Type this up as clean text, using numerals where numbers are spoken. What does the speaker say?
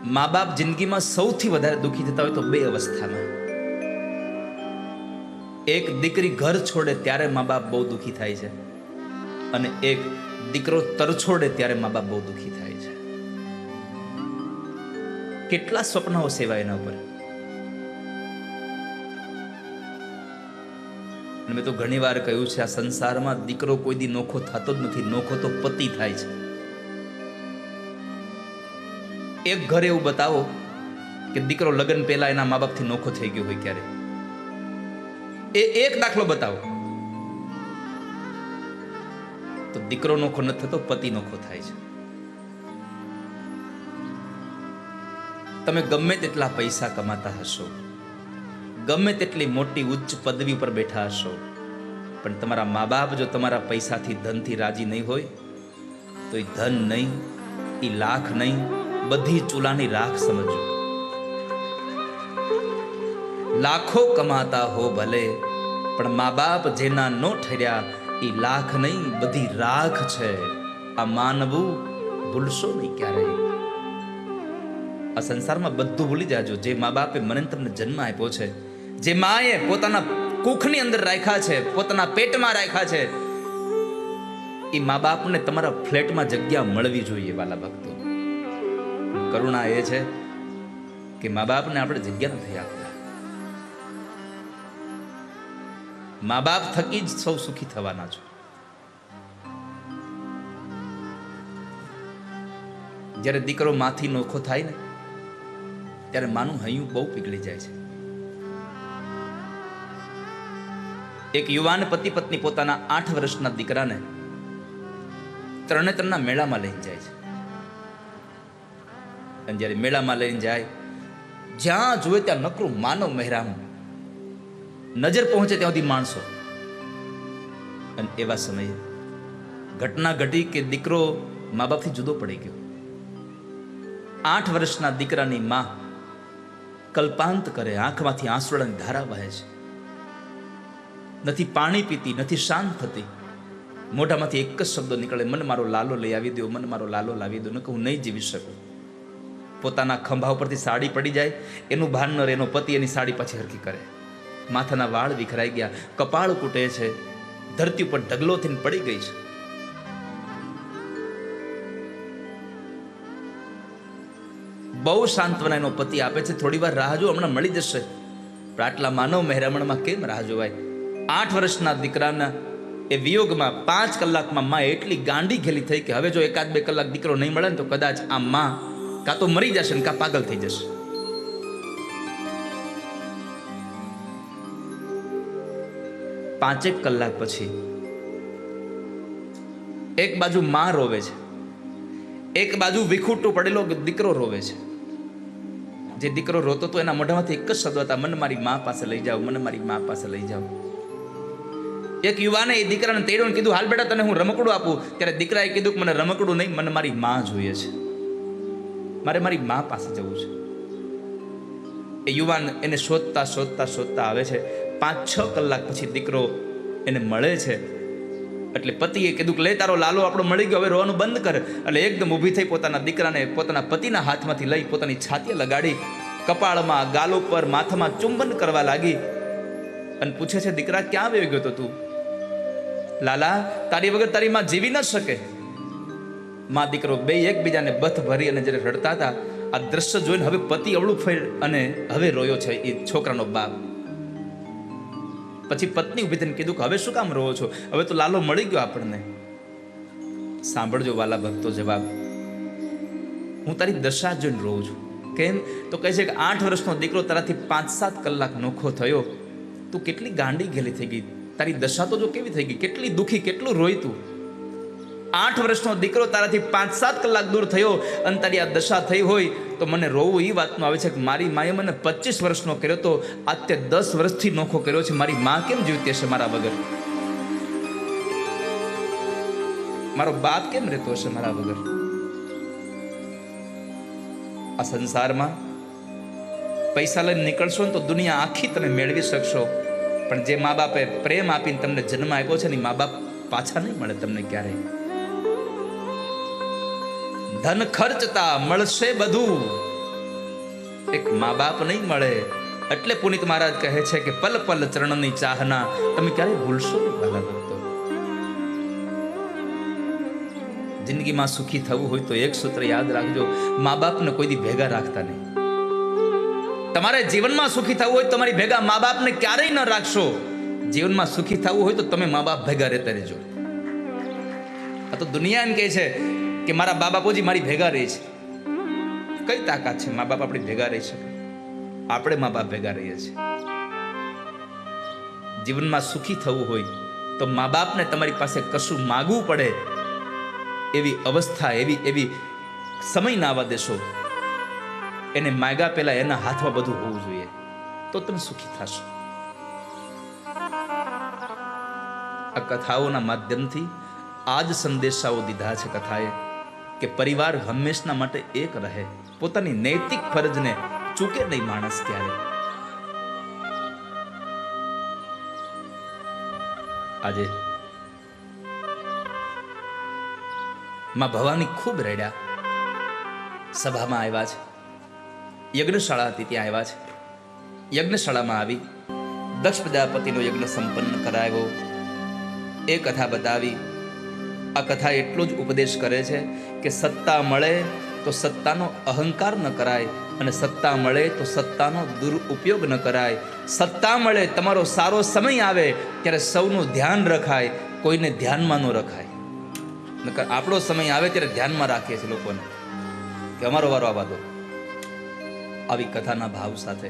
મા બાપ જિંદગીમાં સૌથી વધારે દુઃખી થતા હોય તો બે અવસ્થામાં. એક દીકરી ઘર છોડે ત્યારે મા બાપ બહુ દુઃખી થાય છે, અને એક દીકરો તરછોડે ત્યારે મા બાપ બહુ દુઃખી થાય છે. કેટલા સ્વપ્નો સેવાય એના ઉપર. મેં તો ઘણી વાર કહ્યું છે, આ સંસારમાં દીકરો કોઈ દી નોખો થતો જ નથી, નોખો તો પતિ થાય છે. એક ઘર એવું બતાવો કે દીકરો લગ્ન પહેલા એના મા બાપથી નોખો થઈ ગયો હોય ક્યારે. એ એક દાખલો બતાવો. તો દીકરો નોખો નથી થતો, પતિ નોખો થાય છે. તમે ગમે તેટલા પૈસા કમાતા હશો, ગમે તેટલી મોટી ઉચ્ચ પદવી પર બેઠા હશો, પણ તમારા મા બાપ જો તમારા પૈસાથી ધનથી રાજી નહીં હોય તો એ ધન નહીં, એ લાખ નહીં, બધી ચૂલાની રાખ સમજો. લાખો કમાતા હો ભલે, પણ મા બાપ જેના નો ઠર્યા એ લાખ નહીં, બધી રાખ છે. આ માનવું ભૂલશો નહીં ક્યારેય. આ સંસારમાં બધું ભૂલી જાજો. જે મા બાપે મને તમને જન્મ આપ્યો છે, જે માએ પોતાના કુખની અંદર રાખ્યા છે, પોતાના પેટમાં રાખ્યા છે, એ મા બાપને તમારા ફ્લેટમાં જગ્યા મળવી જોઈએ. વાલા ભક્તો, કરુણા એ છે કે મા બાપને આપણે જગ્યા નથી આપતા. મા બાપ થકી જ સૌ સુખી થવાના છો. જ્યારે દીકરો માથી નોખો થાય ને ત્યારે માનું હૈયું બહુ પીગળી જાય છે. એક યુવાન પતિ પત્ની પોતાના 8 વર્ષના દીકરાને તરણેતરના મેળામાં લઈને જાય છે. અને જ્યારે મેળામાં લઈને જાય, જ્યાં જુએ ત્યાં નકરું માનવ મહેરામ, નજર પહોંચે ત્યાં સુધી માણસો. અને એવા સમયે ઘટના ઘટી કે દીકરો મા બાપથી જુદો પડી ગયો. 8 વર્ષના દીકરાની માં કલ્પાંત કરે, આંખમાંથી આંસુડાની ધારા વહે છે. નથી પાણી પીતી, નથી શાંત થતી. મોઢામાંથી એક જ શબ્દ નીકળે, મને મારો લાલો લઈ આવી દો, મને મારો લાલો લાવી દો, નકર હું નહીં જીવી શકું. પોતાના ખંભા ઉપરથી સાડી પડી જાય, એનું ભાન ન રહે, એનો પતિ એની સાડી પાછી હરખી કરે. માથાના વાળ વિખરાઈ ગયા, કપાળ કૂટે છે, ધરતી ઉપર ઢગલો થઈને પડી ગઈ છે. બહુ સાંત્વના એનો પતિ આપે છે, થોડી વાર રાહ જો, હમણાં મળી જશે. પણ આટલા માનવ મહેરામણમાં કેમ રાહ જોવાય? 8 વર્ષના દીકરાના એ વિયોગમાં 5 કલાકમાં માં એટલી ગાંડી ઘેલી થઈ કે હવે જો 1-2 કલાક દીકરો નહીં મળે ને તો કદાચ આ માં કાં તો મરી જશે ને કાં પાગલ થઈ જશે. પાંચેક કલાક પછી એક બાજુ માં રોવે છે, એક બાજુ વિખૂટો પડેલો દીકરો રોવે છે. જે દીકરો રોતો તો એના મોઢામાંથી એક જ શબ્દ હતા, મને મારી માં પાસે લઈ જાઓ, મને મારી માં પાસે લઈ જાઓ. એક યુવાને એ દીકરાને તેડ્યો ને કીધું, હાલ બેટા તને હું રમકડું આપું. ત્યારે દીકરાએ કીધું કે મને રમકડું નહીં, મને મારી માં જોઈએ છે, મારે મારી માં પાસે જવું છે. એ યુવાન એને શોધતા શોધતા શોધતા આવે છે. 5-6 કલાક પછી દીકરો એને મળે છે. એટલે પતિએ કીધું કે લે તારો લાલો આપણો મળી ગયો, હવે રોવાનું બંધ કર. એટલે એકદમ ઊભી થઈ પોતાના દીકરાને પોતાના પતિના હાથમાંથી લઈ પોતાની છાતીએ લગાડી, કપાળમાં, ગાલો પર, માથામાં ચુંબન કરવા લાગી. અને પૂછે છે, દીકરા ક્યાં વયો ગયો તો તું? લાલા, તારી વગર તારી માં જીવી ન શકે. માં દીકરો બે એકબીજાને બથ ભરી અને જ્યારે રડતા હતા, આ દ્રશ્ય જોઈને હવે પતિ અવળું ફેર અને હવે રોયો છે એ છોકરાનો બાપ. પછી પત્ની ઊભી થઈને કીધું કે હવે શું કામ રોવો છો? હવે તો લાલો મળી ગયો આપણને. સાંભળજો વાલા ભક્તો જવાબ, હું તારી દશા જોઈને રોઉં છું. કેમ? તો કહે છે કે 8 વર્ષનો દીકરો તારાથી 5-7 કલાક નોખો થયો, તું કેટલી ગાંડી ઘેલી થઈ ગઈ. તારી દશા તો જો કેવી થઈ ગઈ, કેટલી દુઃખી, કેટલું રોઈ તું. 8 વર્ષનો દીકરો તારાથી 5-7 કલાક દૂર થયો અને તારી આ દશા થઈ હોય તો મને રોવું એ વાતનું આવે છે કે મારી માએ મને 25 વર્ષનો કર્યો તો આજે 10 વર્ષથી નોખો કર્યો છે. મારી માં કેમ જીવતી હશે મારા વગર? મારો બાપ કેમ રહેતો હશે મારા વગર? આ સંસારમાં પૈસા લઈને નીકળશો ને તો દુનિયા આખી તમે મેળવી શકશો, પણ જે મા બાપે પ્રેમ આપીને તમને જન્મ આપ્યો છે ને મા બાપ પાછા નહીં મળે તમને ક્યારેય. ધન ખર્ચતા મળશે બધું, એક મા બાપ નહીં મળે એટલે પુનિત મહારાજ કહે છે કે પલ પલ ચરણની ચાહના તમે ક્યારે ભૂલશો નહીં વાલા ભક્તો. જિંદગીમાં સુખી થવું હોય તો એક સૂત્ર યાદ રાખજો, મા બાપને કોઈ દી ભેગા રાખતા નહીં. તમારે જીવનમાં સુખી થવું હોય તો તમારી ભેગા મા બાપને ક્યારેય ન રાખશો. જીવનમાં સુખી થવું હોય તો તમે મા બાપ ભેગા રહેતા રહેજો. આ તો દુનિયા એમ કહે છે કે મારા બા બાપુજી મારી ભેગા રહે છે. કઈ તાકાત છે મા બાપ આપણી ભેગા રહી શકે? આપણે મા બાપ ભેગા રહીએ છીએ. જીવનમાં સુખી થવું હોય તો મા બાપને તમારી પાસે કશું માગવું પડે એવી અવસ્થા, એવી સમય ના આવવા દેશો. એને માગ્યા પહેલા એના હાથમાં બધું હોવું જોઈએ, તો તમે સુખી થશો. આ કથાઓના માધ્યમથી આ જ સંદેશાઓ દીધા છે કથાએ કે પરિવાર હંમેશના માટે એક રહે, પોતાની નૈતિક ફરજને ચૂકે નહીં માણસ ક્યારે. આજે માં ભવાની ખૂબ રડ્યા. સભામાં આવ્યા છે, યજ્ઞશાળા હતી ત્યાં આવ્યા છે. યજ્ઞશાળામાં આવી દક્ષ પ્રજાપતિનો યજ્ઞ સંપન્ન કરાવ્યો. એ કથા બતાવી. આ કથા એટલો જ ઉપદેશ કરે છે કે સત્તા મળે તો સત્તાનો અહંકાર ન કરાય, અને સત્તા મળે તો સત્તાનો દુરુપયોગ ન કરાય. સત્તા મળે, તમારો સારો સમય આવે ત્યારે સૌનું ધ્યાન રખાય, કોઈને ધ્યાનમાં ન રખાય. નકર આપણો સમય આવે ત્યારે ધ્યાનમાં રાખીએ છીએ લોકોને કે અમારો વારો આવવા દો. આવી કથાના ભાવ સાથે